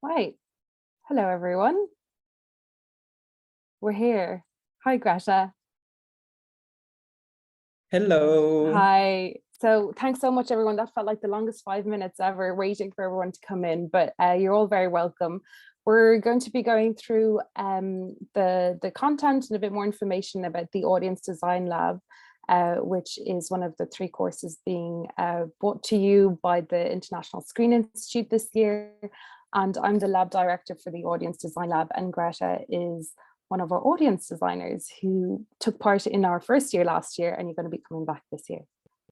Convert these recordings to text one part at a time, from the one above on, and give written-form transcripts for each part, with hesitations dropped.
Right. Hello, everyone. We're here. Hi, Greta. Hello. Hi. So thanks so much, everyone. That felt like the longest 5 minutes ever waiting for everyone to come in, but you're all very welcome. We're going to be going through the content and a bit more information about the Audience Design Lab, which is one of the 3 courses being brought to you by the International Screen Institute this year. And I'm the lab director for the Audience Design Lab, and Greta is one of our audience designers who took part in our first year last year, and you're going to be coming back this year,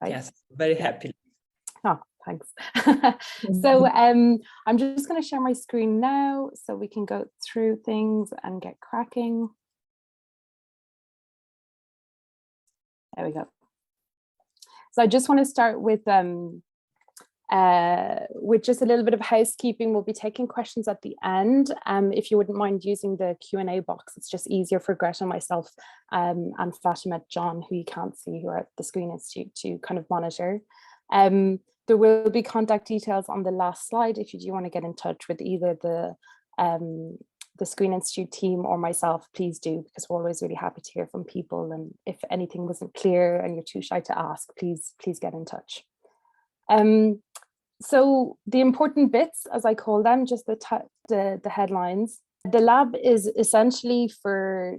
right? Yes, very happy. Oh, thanks. So I'm just going to share my screen now so we can go through things and get cracking. There we go. So I just want to start with just a little bit of housekeeping. We'll be taking questions at the end. If you wouldn't mind using the Q&A box, it's just easier for Greta and myself and Fatima John, who you can't see, who are at the Screen Institute, to kind of monitor. There will be contact details on the last slide if you do want to get in touch with either the Screen Institute team or myself. Please do, because we're always really happy to hear from people. And if anything wasn't clear and you're too shy to ask, please get in touch. So the important bits, as I call them, just the headlines. The lab is essentially for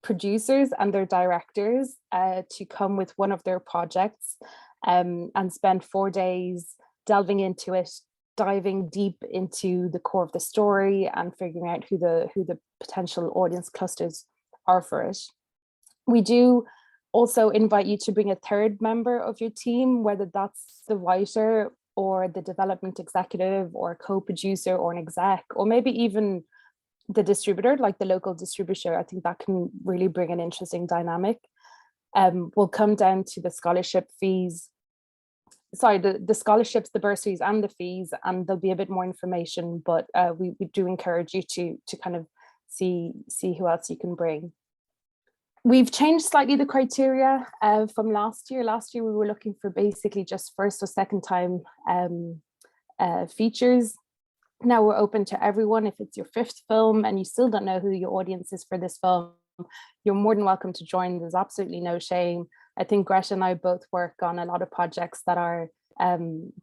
producers and their directors to come with one of their projects and spend 4 days delving into it, diving deep into the core of the story and figuring out who the potential audience clusters are for it. We do also invite you to bring a 3rd member of your team, whether that's the writer or the development executive or a co-producer or an exec, or maybe even the distributor, like the local distributor. I think that can really bring an interesting dynamic. We'll come down to the scholarship fees, sorry, the scholarships, the bursaries and the fees, and there'll be a bit more information, but we do encourage you to kind of see who else you can bring. We've changed slightly the criteria from last year. Last year, we were looking for basically just 1st or 2nd time features. Now we're open to everyone. If it's your 5th film and you still don't know who your audience is for this film, you're more than welcome to join. There's absolutely no shame. I think Greta and I both work on a lot of projects that are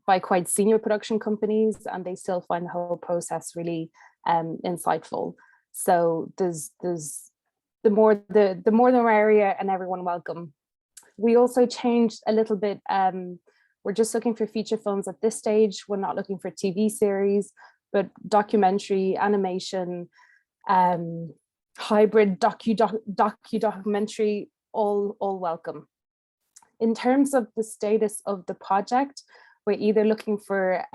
by quite senior production companies, and they still find the whole process really insightful. So there's the more the merrier, and everyone welcome. We also changed a little bit. We're just looking for feature films at this stage. We're not looking for TV series, but documentary, animation, hybrid documentary, all welcome. In terms of the status of the project, we're either looking for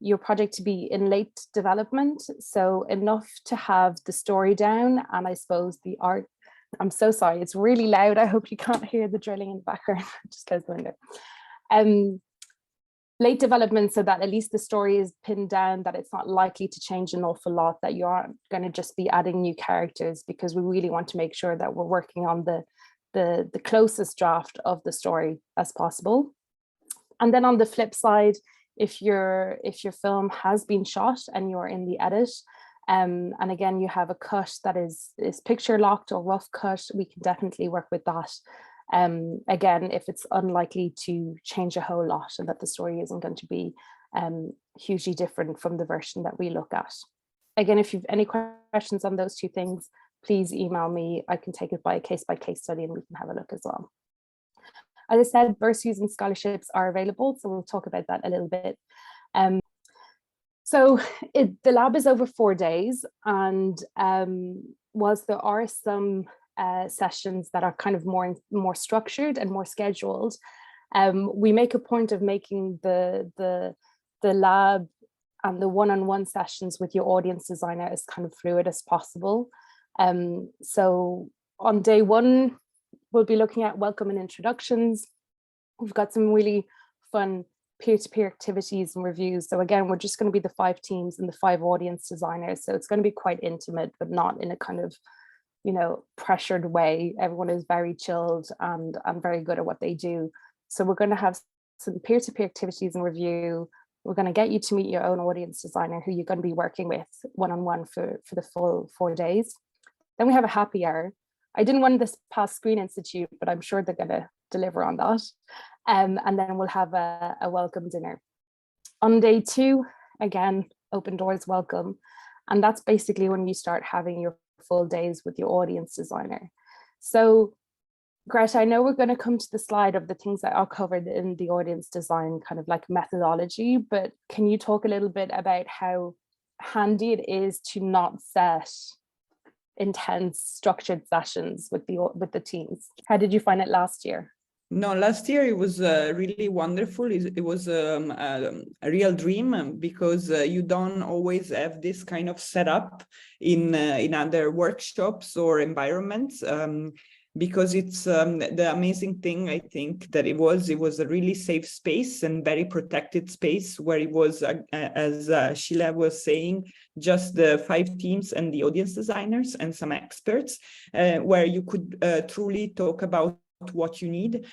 your project to be in late development, so enough to have the story down, and I suppose the art. I'm so sorry, it's really loud. I hope you can't hear the drilling in the background. Just close the window. Late development, so that at least the story is pinned down, that it's not likely to change an awful lot, that you aren't going to just be adding new characters, because we really want to make sure that we're working on the closest draft of the story as possible. And then on the flip side, if your film has been shot and you're in the edit, and again you have a cut that is picture locked or rough cut, we can definitely work with that. Again, if it's unlikely to change a whole lot and that the story isn't going to be hugely different from the version that we look at. Again, if you've any questions on those 2 things, please email me. I can take it by case study and we can have a look as well. As I said, bursaries and scholarships are available, so we'll talk about that a little bit. So the lab is over 4 days, and whilst there are some sessions that are kind of more structured and more scheduled, we make a point of making the lab and the one-on-one sessions with your audience designer as kind of fluid as possible. So on day 1, we'll be looking at welcome and introductions. We've got some really fun peer-to-peer activities and reviews. So again, we're just going to be the 5 teams and the 5 audience designers. So it's going to be quite intimate, but not in a kind of, pressured way. Everyone is very chilled and very good at what they do. So we're going to have some peer-to-peer activities and review, We're going to get you to meet your own audience designer who you're going to be working with one-on-one for the full 4 days. Then we have a happy hour. I didn't want this past Screen Institute, but I'm sure they're going to deliver on that. And then we'll have a welcome dinner. On day 2, again, open doors welcome. And that's basically when you start having your full days with your audience designer. So Greta, I know we're going to come to the slide of the things that are covered in the audience design kind of like methodology, but can you talk a little bit about how handy it is to not set intense structured sessions with the teams? How did you find it last year? No, last year it was really wonderful. It was a real dream because you don't always have this kind of setup in other workshops or environments. Because it's the amazing thing, I think, that it was a really safe space and very protected space where it was, as Sheila was saying, just the 5 teams and the audience designers and some experts, where you could truly talk about what you need.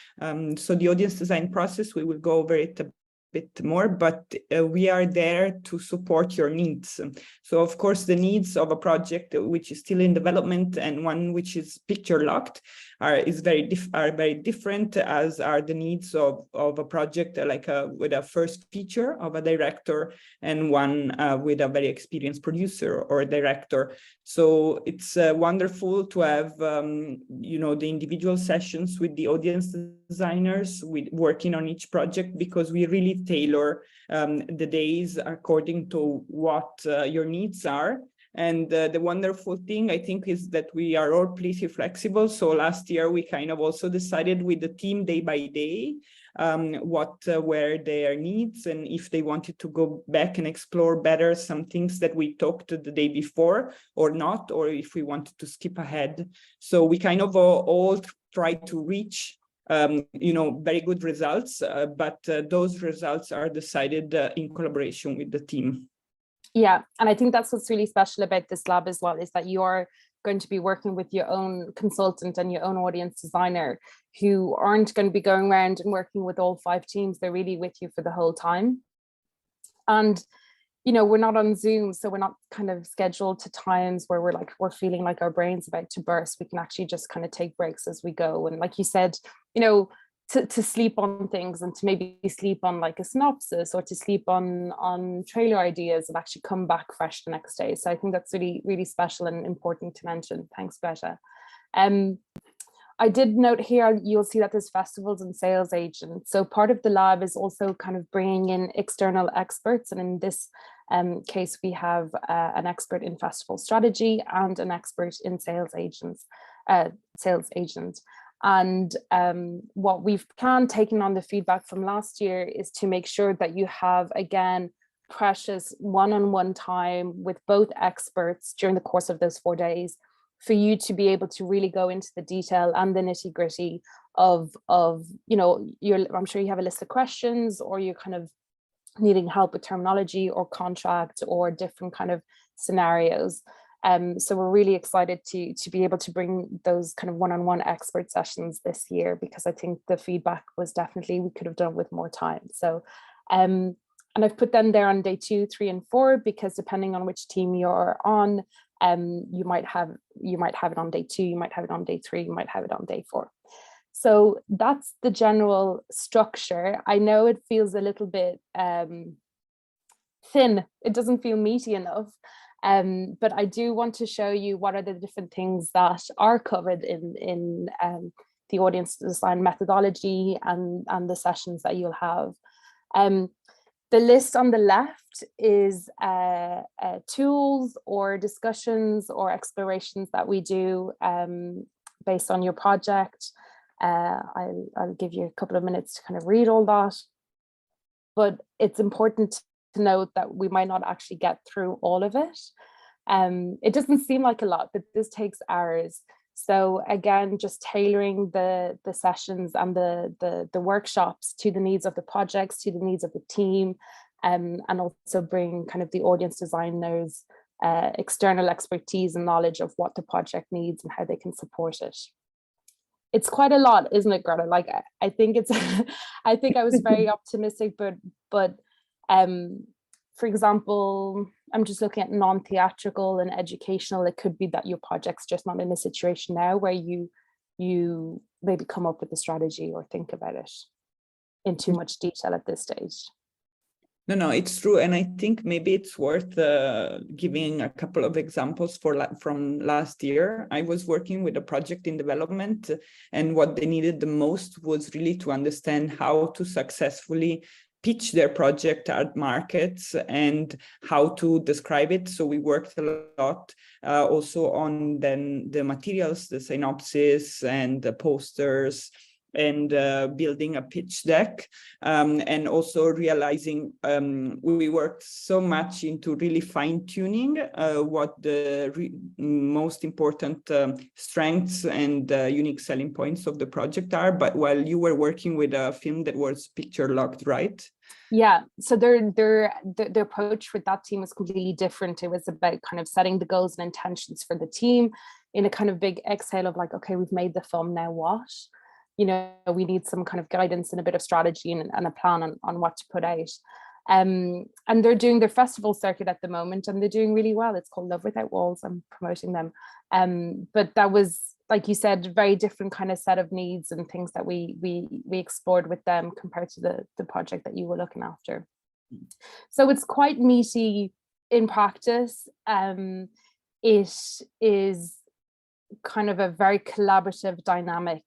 So the audience design process, we will go over it a bit more, but we are there to support your needs. So of course the needs of a project which is still in development and one which is picture locked are very different, as are the needs of a project like with a first feature of a director and one with a very experienced producer or director. So it's wonderful to have the individual sessions with the audience designers working on each project, because we really tailor the days according to what your needs are. And the wonderful thing, I think, is that we are all pretty flexible. So last year, we kind of also decided with the team day by day what were their needs, and if they wanted to go back and explore better some things that we talked the day before or not, or if we wanted to skip ahead. So we kind of all try to reach very good results, but those results are decided in collaboration with the team. Yeah, and I think that's what's really special about this lab as well, is that you are going to be working with your own consultant and your own audience designer, who aren't going to be going around and working with all 5 teams. They're really with you for the whole time. And we're not on Zoom, so we're not kind of scheduled to times where we're feeling like our brain's about to burst. We can actually just kind of take breaks as we go. And like you said, to sleep on things and to maybe sleep on like a synopsis, or to sleep on trailer ideas and actually come back fresh the next day. So I think that's really, really special and important to mention. Thanks, Greta. I did note here, you'll see that there's festivals and sales agents. So part of the lab is also kind of bringing in external experts. And in this case, we have an expert in festival strategy and an expert in sales agent. And what we've taken on the feedback from last year is to make sure that you have, again, precious one-on-one time with both experts during the course of those 4 days, for you to be able to really go into the detail and the nitty-gritty of I'm sure you have a list of questions, or you're kind of needing help with terminology or contract or different kind of scenarios. So we're really excited to be able to bring those kind of one-on-one expert sessions this year, because I think the feedback was definitely we could have done with more time. So and I've put them there on day 2, 3, and 4, because depending on which team you're on, you might have it on day 2, you might have it on day 3, you might have it on day 4. So that's the general structure. I know it feels a little bit thin. It doesn't feel meaty enough. But I do want to show you what are the different things that are covered in the audience design methodology and the sessions that you'll have. The list on the left is tools or discussions or explorations that we do based on your project. I'll give you a couple of minutes to kind of read all that. But it's important to note that we might not actually get through all of it. It doesn't seem like a lot, but this takes hours. So again, just tailoring the sessions and the workshops to the needs of the projects, to the needs of the team, and also bring kind of the audience designers external expertise and knowledge of what the project needs and how they can support it. It's quite a lot, isn't it, Greta? Like I think it's, I think I was very optimistic, but For example, I'm just looking at non-theatrical and educational. It could be that your project's just not in a situation now where you maybe come up with a strategy or think about it in too much detail at this stage. No, it's true. And I think maybe it's worth giving a couple of examples from last year. I was working with a project in development, and what they needed the most was really to understand how to successfully pitch their project at markets and how to describe it. So we worked a lot also on then the materials, the synopsis and the posters, and building a pitch deck, and also realizing we worked so much into really fine-tuning what the most important strengths and unique selling points of the project are. But while you were working with a film that was picture locked, right? Yeah, so the approach with that team was completely different. It was about kind of setting the goals and intentions for the team in a kind of big exhale of like, okay, we've made the film, now what? You know, we need some kind of guidance and a bit of strategy and a plan on what to put out. And they're doing their festival circuit at the moment, and they're doing really well. It's called Love Without Walls. I'm promoting them. But that was, like you said, very different kind of set of needs and things that we explored with them compared to the project that you were looking after. So it's quite meaty in practice. It is kind of a very collaborative, dynamic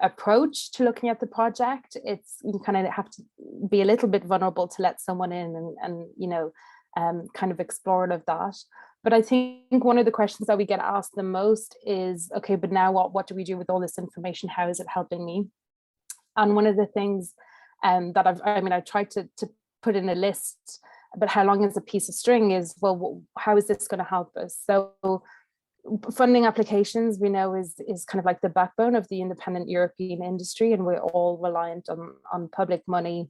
approach to looking at the project. It's, you kind of have to be a little bit vulnerable to let someone in and you know, kind of explore all of that. But I think one of the questions that we get asked the most is, okay, but now what do we do with all this information? How is it helping me? And one of the things that I've tried to put in a list, but how long is a piece of string is, well, how is this going to help us? So funding applications, we know, is kind of like the backbone of the independent European industry, and we're all reliant on public money.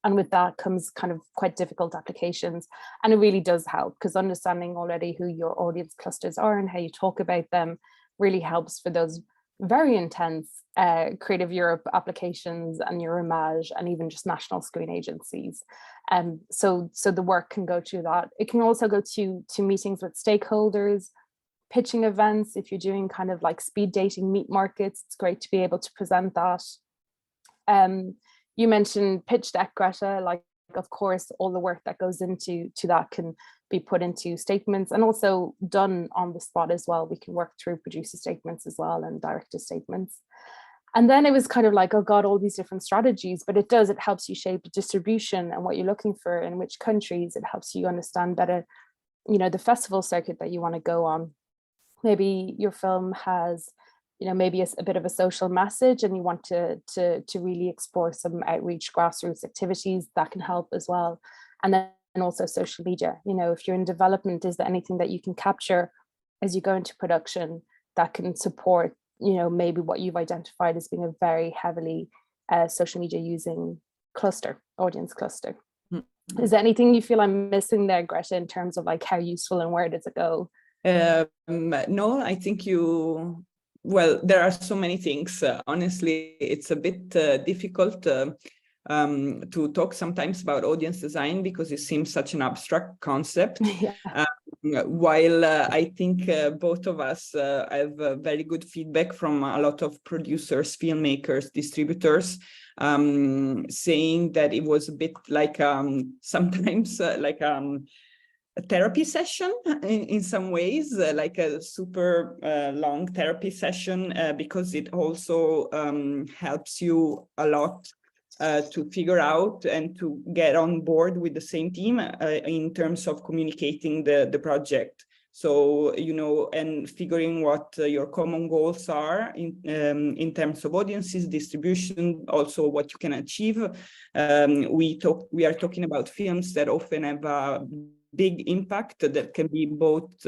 And with that comes kind of quite difficult applications. And it really does help, because understanding already who your audience clusters are and how you talk about them really helps for those very intense Creative Europe applications and Euromage and even just national screen agencies. So the work can go to that. It can also go to meetings with stakeholders, pitching events. If you're doing kind of like speed dating meet markets, it's great to be able to present that. You mentioned pitch deck, Greta. Like, of course, all the work that goes into that can be put into statements and also done on the spot as well. We can work through producer statements as well and director statements. And then it was kind of like, oh God, all these different strategies, but it helps you shape distribution and what you're looking for in which countries. It helps you understand better, you know, the festival circuit that you want to go on. Maybe your film has, you know, maybe a bit of a social message and you want to really explore some outreach grassroots activities that can help as well. And then also social media, you know, if you're in development, is there anything that you can capture as you go into production that can support, you know, maybe what you've identified as being a very heavily social media using cluster, audience cluster. Mm-hmm. Is there anything you feel I'm missing there, Greta, in terms of like how useful and where does it go? No, I think well, there are so many things. Honestly, it's a bit difficult to talk sometimes about audience design because it seems such an abstract concept. Yeah. While I think both of us have very good feedback from a lot of producers, filmmakers, distributors, saying that it was a bit like sometimes like a therapy session in some ways, like a super long therapy session, because it also helps you a lot to figure out and to get on board with the same team in terms of communicating the project. So, you know, and figuring what your common goals are in terms of audiences, distribution, also what you can achieve. We are talking about films that often have a big impact that can be both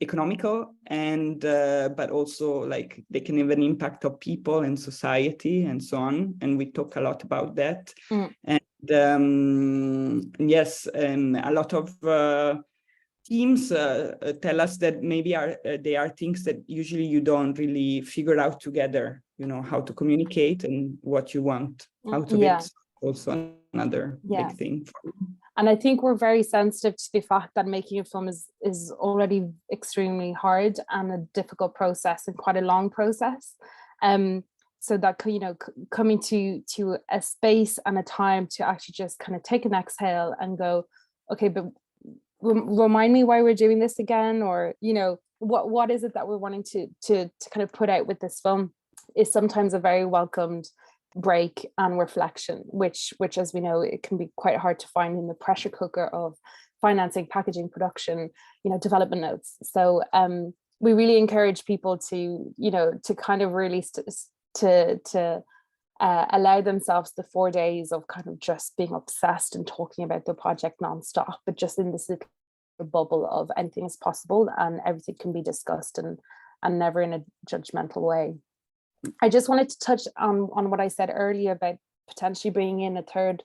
economical and but also like they can have an impact of people and society and so on, and we talk a lot about that. And yes, and a lot of teams tell us that maybe they are things that usually you don't really figure out together, you know, how to communicate and what you want out of it. also another Yeah. big thing. And I think we're very sensitive to the fact that making a film is already extremely hard and a difficult process and quite a long process. So that, you know, coming to a space and a time to actually just kind of take an exhale and go, okay, but remind me why we're doing this again, or, you know, what is it that we're wanting to kind of put out with this film, is sometimes a very welcomed break and reflection, which as we know, it can be quite hard to find in the pressure cooker of financing, packaging, production, you know, development notes. So we really encourage people to, you know, to kind of really allow themselves the 4 days of kind of just being obsessed and talking about their project nonstop, but just in this little bubble of anything is possible and everything can be discussed, and never in a judgmental way. I just wanted to touch on what I said earlier about potentially bringing in a third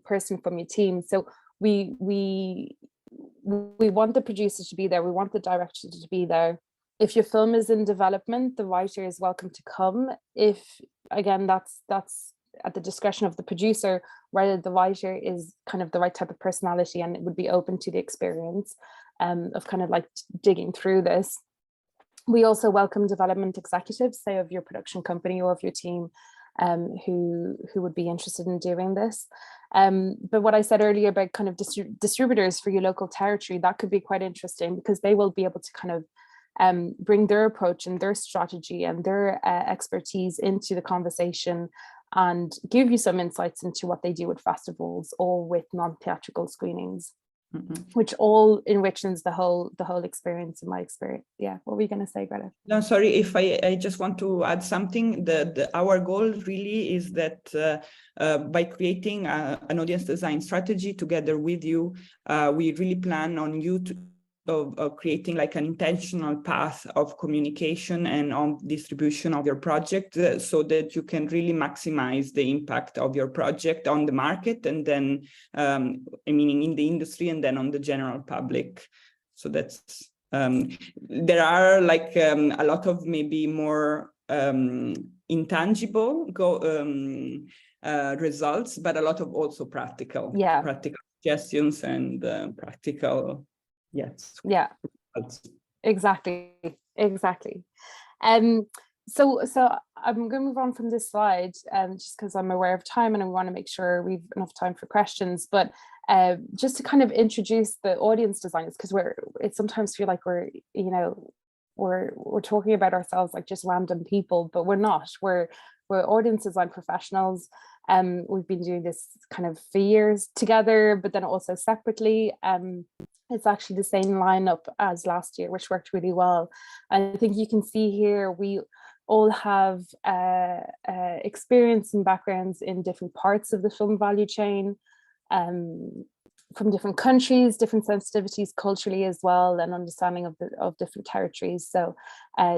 person from your team. So we want the producers to be there. We want the director to be there. If your film is in development, the writer is welcome to come. If, again, that's at the discretion of the producer, whether the writer is kind of the right type of personality and it would be open to the experience of kind of like digging through this. We also welcome development executives, say of your production company or of your team, who would be interested in doing this. But what I said earlier about kind of distributors for your local territory, that could be quite interesting, because they will be able to kind of bring their approach and their strategy and their expertise into the conversation and give you some insights into what they do with festivals or with non-theatrical screenings. Mm-hmm. Which all enriches the whole experience, in my experience. Yeah, what were you going to say, Greta? No, sorry, if I just want to add something. Our goal really is that by creating an audience design strategy together with you, we really plan on you of creating like an intentional path of communication and on distribution of your project, so that you can really maximize the impact of your project on the market, and then meaning in the industry, and then on the general public. So that's there are like a lot of maybe more intangible results, but a lot of also practical suggestions and practical. Yes. Yeah. Exactly. So I'm going to move on from this slide, just because I'm aware of time and I want to make sure we've enough time for questions. But just to kind of introduce the audience designers, because it sometimes feel like we're talking about ourselves like just random people, but we're not. We're audience design professionals. We've been doing this kind of for years together, but then also separately. It's actually the same lineup as last year, which worked really well. I think you can see here we all have experience and backgrounds in different parts of the film value chain, from different countries, different sensitivities culturally as well, and understanding of different territories. So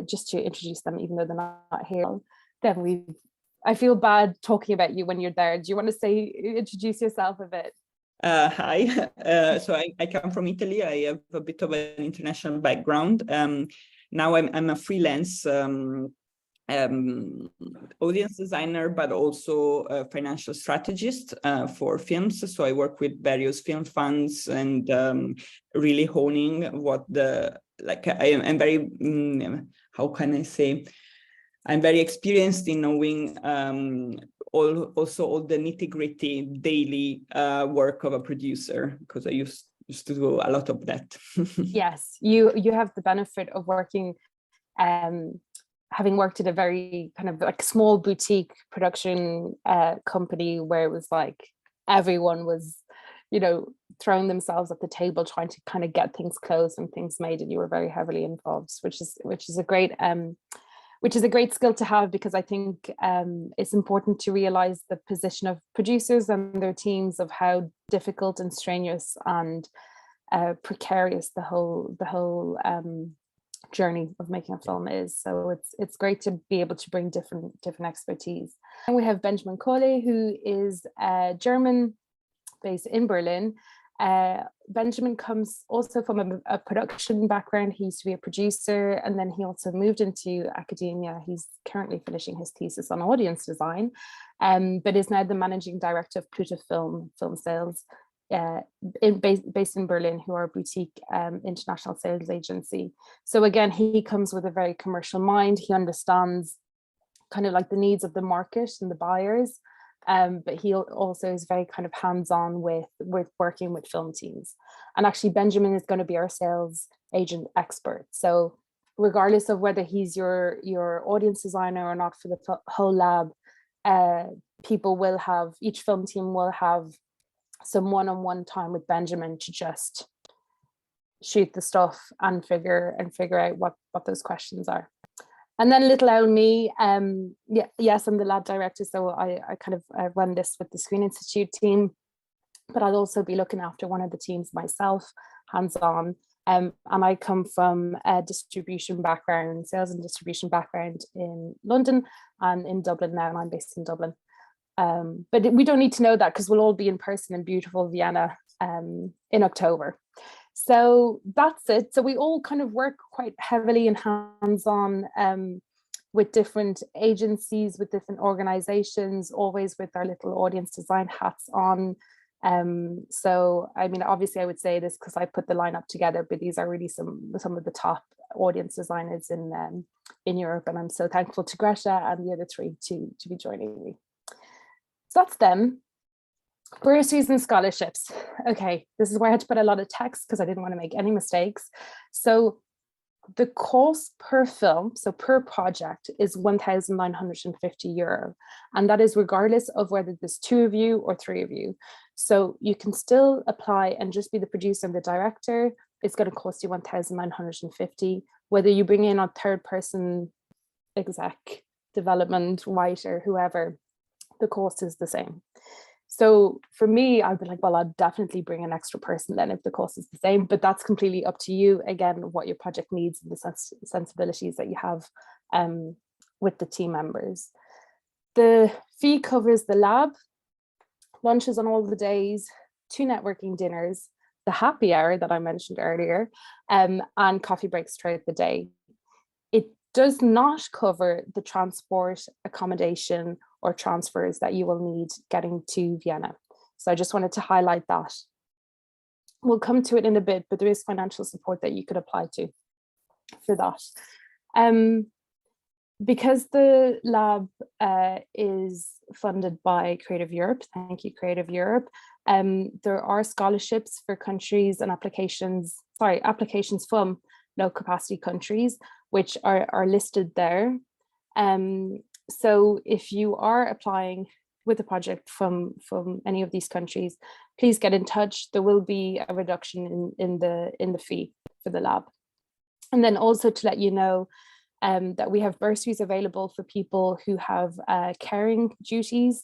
just to introduce them, even though they're not here, then I feel bad talking about you when you're there. Do you want to introduce yourself a bit? Hi, so I come from Italy. I have a bit of an international background. Now I'm a freelance audience designer, but also a financial strategist for films. So I work with various film funds and really honing what I'm very, how can I say? I'm very experienced in knowing all the nitty-gritty daily work of a producer, because I used to do a lot of that. Yes, you have the benefit of working, having worked at a very kind of like small boutique production company where it was like everyone was, throwing themselves at the table trying to kind of get things closed and things made, and you were very heavily involved, which is a great skill to have, because I think it's important to realize the position of producers and their teams, of how difficult and strenuous and precarious the whole journey of making a film is. So it's great to be able to bring different expertise. And we have Benjamin Kohle, who is German, based in Berlin, Benjamin comes also from a production background. He used to be a producer, and then he also moved into academia. He's currently finishing his thesis on audience design, but is now the managing director of Pluto Film Sales, based in Berlin, who are a boutique international sales agency. So again, he comes with a very commercial mind. He understands kind of like the needs of the market and the buyers. But he also is very kind of hands-on with working with film teams. And actually Benjamin is going to be our sales agent expert. So regardless of whether he's your audience designer or not for the whole lab, each film team will have some one-on-one time with Benjamin to just shoot the stuff and figure out what those questions are. And then little old me, yes, I'm the lab director, so I kind of run this with the Screen Institute team, but I'll also be looking after one of the teams myself, hands-on. And I come from a distribution background, sales and distribution background in London and in Dublin now, and I'm based in Dublin. But we don't need to know that because we'll all be in person in beautiful Vienna in October. So that's it. So we all kind of work quite heavily and hands-on with different agencies, with different organizations, always with our little audience design hats on. So, I mean, obviously I would say this because I put the lineup together, but these are really some of the top audience designers in Europe. And I'm so thankful to Greta and the other three to be joining me. So that's them. Bursaries and scholarships. Okay, this is where I had to put a lot of text because I didn't want to make any mistakes. So the cost per film, so per project, is €1,950. And that is regardless of whether there's 2 of you or 3 of you. So you can still apply and just be the producer and the director. It's going to cost you €1,950. Whether you bring in a third person, exec, development, writer, whoever, the cost is the same. So for me, I'd be like, well, I'd definitely bring an extra person then if the cost is the same, but that's completely up to you. Again, what your project needs and the sensibilities that you have with the team members. The fee covers the lab, lunches on all the days, 2 networking dinners, the happy hour that I mentioned earlier, and coffee breaks throughout the day. It does not cover the transport, accommodation, or transfers that you will need getting to Vienna. So I just wanted to highlight that. We'll come to it in a bit, but there is financial support that you could apply to for that. Because the lab is funded by Creative Europe, thank you Creative Europe, there are scholarships for countries and applications from low capacity countries, which are listed there. So if you are applying with a project from any of these countries, please get in touch. There will be a reduction in the fee for the lab. And then also to let you know that we have bursaries available for people who have caring duties,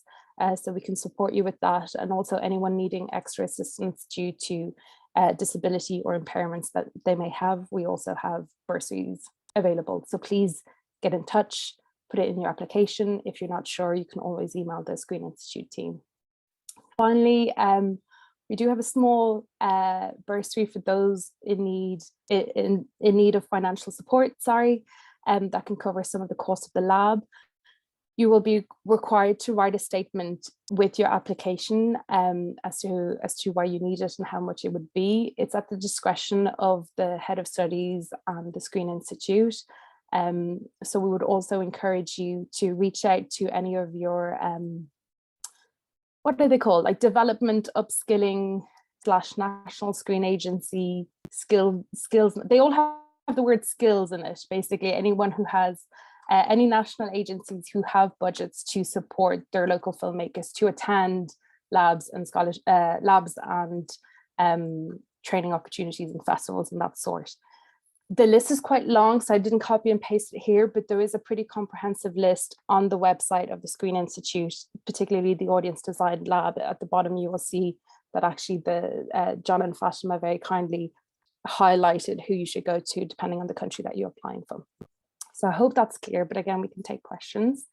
so we can support you with that, and also anyone needing extra assistance due to disability or impairments that they may have. We also have bursaries available, so please get in touch. Put it in your application. If you're not sure, you can always email the Screen Institute team. Finally, we do have a small bursary for those in need of financial support, that can cover some of the cost of the lab. You will be required to write a statement with your application as to why you need it and how much it would be. It's at the discretion of the head of studies and the Screen Institute. So we would also encourage you to reach out to any of your, what are they called? Like development, upskilling / national screen agency, skills. They all have the word skills in it. Basically, anyone who has, any national agencies who have budgets to support their local filmmakers to attend labs and training opportunities and festivals and that sort. The list is quite long, so I didn't copy and paste it here, but there is a pretty comprehensive list on the website of the Screen Institute, particularly the Audience Design Lab. At the bottom, you will see that actually John and Fatima very kindly highlighted who you should go to depending on the country that you're applying from. So I hope that's clear, but again, we can take questions.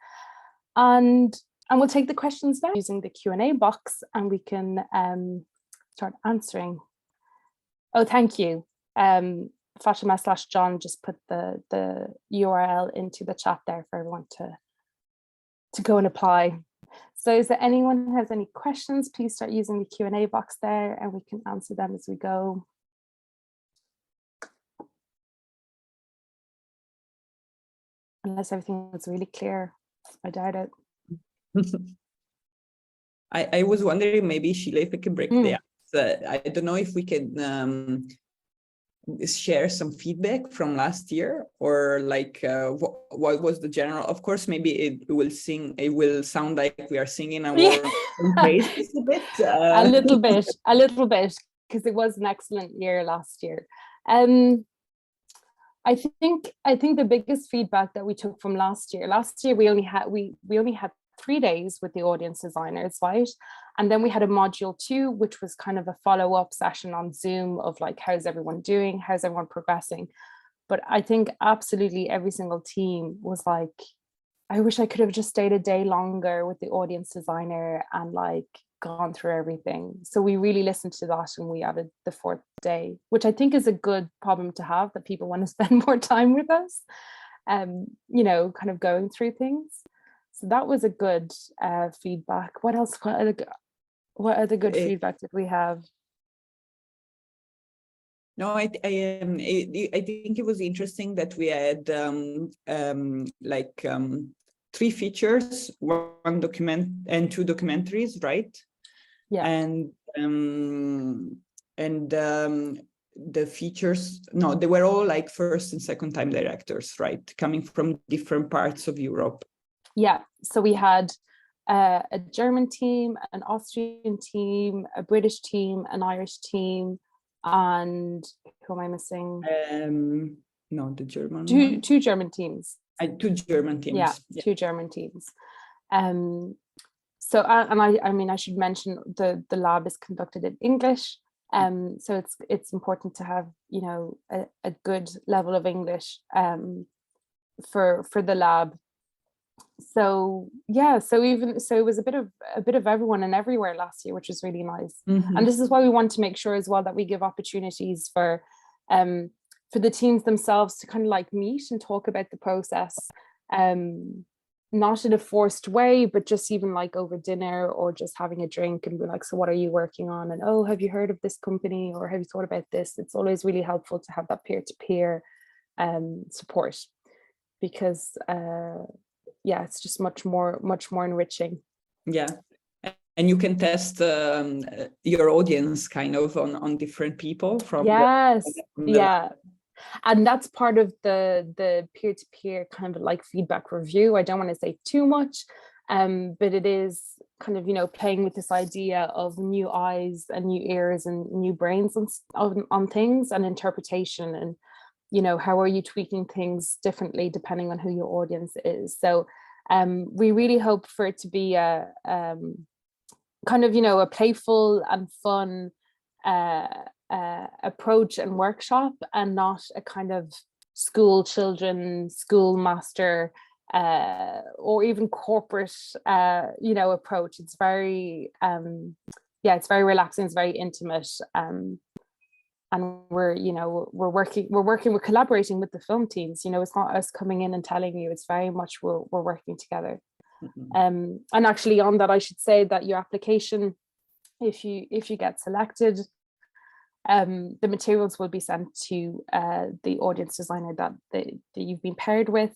And we'll take the questions now using the Q&A box, and we can start answering. Oh, thank you. Fatima/John just put the URL into the chat there for everyone to go and apply. So is there anyone who has any questions? Please start using the Q&A box there and we can answer them as we go. Unless everything was really clear, I doubt it. I was wondering, maybe Sheila, if we can break the ice. I don't know if we can share some feedback from last year, or like what was the general. Of course, maybe it will sound like we are singing our praises a bit. A little bit, because it was an excellent year last year. I think the biggest feedback that we took from last year we only had 3 days with the audience designers, right? And then we had a module 2, which was kind of a follow-up session on Zoom of like, how's everyone doing? How's everyone progressing? But I think absolutely every single team was like, I wish I could have just stayed a day longer with the audience designer and like gone through everything. So we really listened to that and we added the 4th day, which I think is a good problem to have, that people want to spend more time with us, you know, kind of going through things. So that was a good feedback. What else? What other good feedback did we have? No, I think it was interesting that we had 3 features, 1 document and 2 documentaries, right? Yeah. And the features, no, they were all like first and second time directors, right? Coming from different parts of Europe. Yeah, so we had a German team, an Austrian team, a British team, an Irish team, and who am I missing? No, the German two German teams. 2 German teams. Yeah, 2 German teams. So I mean, I should mention the lab is conducted in English. So it's important to have, you know, a good level of English for the lab. So yeah, so it was a bit of everyone and everywhere last year, which was really nice. And this is why we want to make sure as well that we give opportunities for the teams themselves to kind of like meet and talk about the process, not in a forced way, but just even like over dinner or just having a drink and be like, so what are you working on? And oh, have you heard of this company, or have you thought about this? It's always really helpful to have that peer-to-peer support, because yeah, it's just much more enriching. Yeah, and you can test your audience kind of on different people from yeah. And that's part of the peer-to-peer kind of like feedback review. I don't want to say too much, but it is kind of, you know, playing with this idea of new eyes and new ears and new brains on things and interpretation, and you know, how are you tweaking things differently depending on who your audience is. So we really hope for it to be a kind of, you know, a playful and fun approach and workshop, and not a kind of school master or even corporate you know, approach. It's very yeah, it's very relaxing, it's very intimate, and we're collaborating with the film teams. You know, it's not us coming in and telling you, it's very much we're working together. And actually on that, I should say that your application, if you get selected, the materials will be sent to the audience designer that you've been paired with.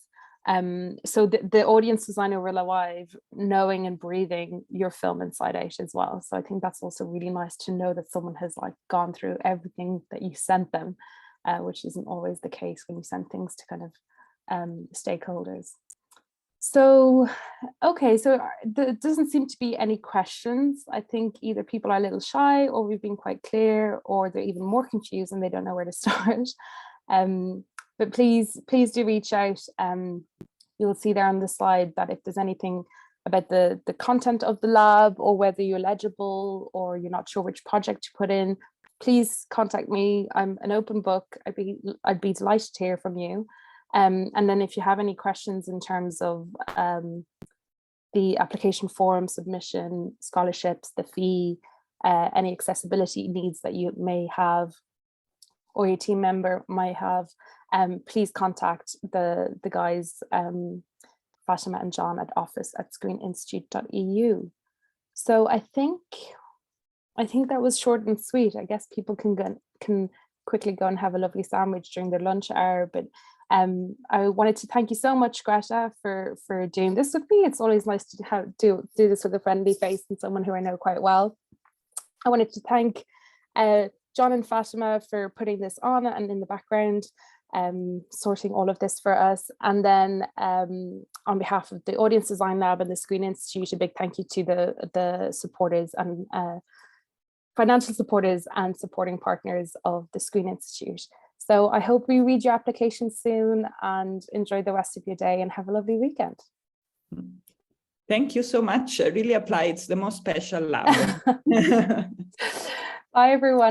So the audience designer will arrive knowing and breathing your film inside out as well. So I think that's also really nice to know that someone has like gone through everything that you sent them, which isn't always the case when you send things to kind of stakeholders. So, okay, so there doesn't seem to be any questions. I think either people are a little shy, or we've been quite clear, or they're even more confused and they don't know where to start. But please do reach out. You'll see there on the slide that if there's anything about the content of the lab, or whether you're eligible or you're not sure which project to put in, please contact me. I'm an open book. I'd be delighted to hear from you. And then if you have any questions in terms of the application form, submission, scholarships, the fee, any accessibility needs that you may have or your team member might have, please contact the guys, Fatima and John, at office@screeninstitute.eu. So I think that was short and sweet. I guess people can quickly go and have a lovely sandwich during their lunch hour. But I wanted to thank you so much, Greta, for doing this with me. It's always nice to do this with a friendly face and someone who I know quite well. I wanted to thank John and Fatima for putting this on and in the background, sorting all of this for us. And then on behalf of the Audience Design Lab and the Screen Institute, a big thank you to the supporters and financial supporters and supporting partners of the Screen Institute. So I hope we read your application soon, and enjoy the rest of your day and have a lovely weekend. Thank you so much. I really apply. It's the most special lab. Bye, everyone.